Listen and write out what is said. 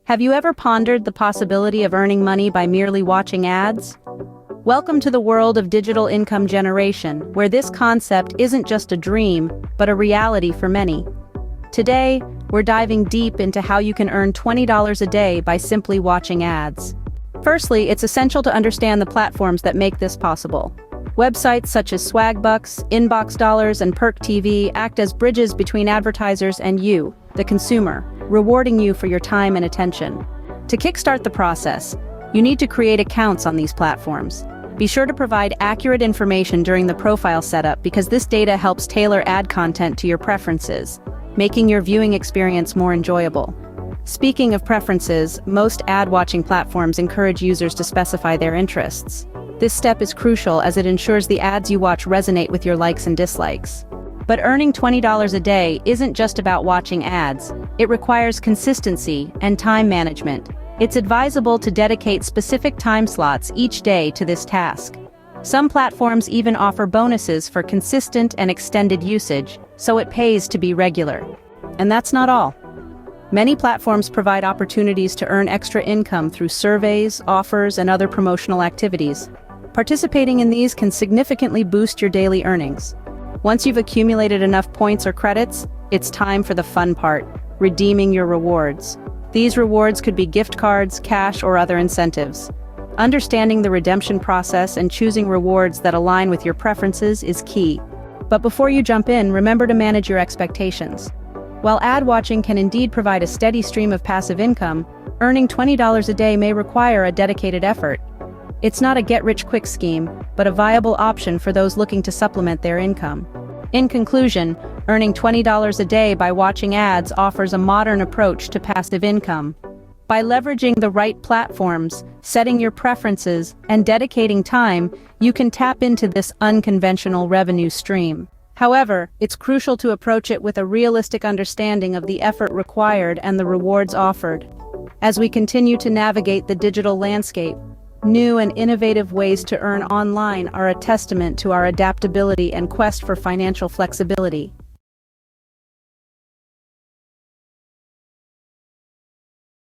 Have you ever pondered the possibility of earning money by merely watching ads? Welcome to the world of digital income generation, where this concept isn't just a dream, but a reality for many. Today, we're diving deep into how you can earn $20 a day by simply watching ads. Firstly, it's essential to understand the platforms that make this possible. Websites such as Swagbucks, Inbox Dollars, and Perk TV act as bridges between advertisers and you, the consumer, rewarding you for your time and attention. To kickstart the process, you need to create accounts on these platforms. Be sure to provide accurate information during the profile setup because this data helps tailor ad content to your preferences, making your viewing experience more enjoyable. Speaking of preferences, most ad-watching platforms encourage users to specify their interests. This step is crucial as it ensures the ads you watch resonate with your likes and dislikes. But earning $20 a day isn't just about watching ads. It requires consistency and time management. It's advisable to dedicate specific time slots each day to this task. Some platforms even offer bonuses for consistent and extended usage, so it pays to be regular. And that's not all. Many platforms provide opportunities to earn extra income through surveys, offers, and other promotional activities. Participating in these can significantly boost your daily earnings. Once you've accumulated enough points or credits, it's time for the fun part, redeeming your rewards. These rewards could be gift cards, cash, or other incentives. Understanding the redemption process and choosing rewards that align with your preferences is key. But before you jump in, remember to manage your expectations. While ad watching can indeed provide a steady stream of passive income, earning $20 a day may require a dedicated effort. It's not a get-rich-quick scheme, but a viable option for those looking to supplement their income. In conclusion, earning $20 a day by watching ads offers a modern approach to passive income. By leveraging the right platforms, setting your preferences, and dedicating time, you can tap into this unconventional revenue stream. However, it's crucial to approach it with a realistic understanding of the effort required and the rewards offered. As we continue to navigate the digital landscape, new and innovative ways to earn online are a testament to our adaptability and quest for financial flexibility.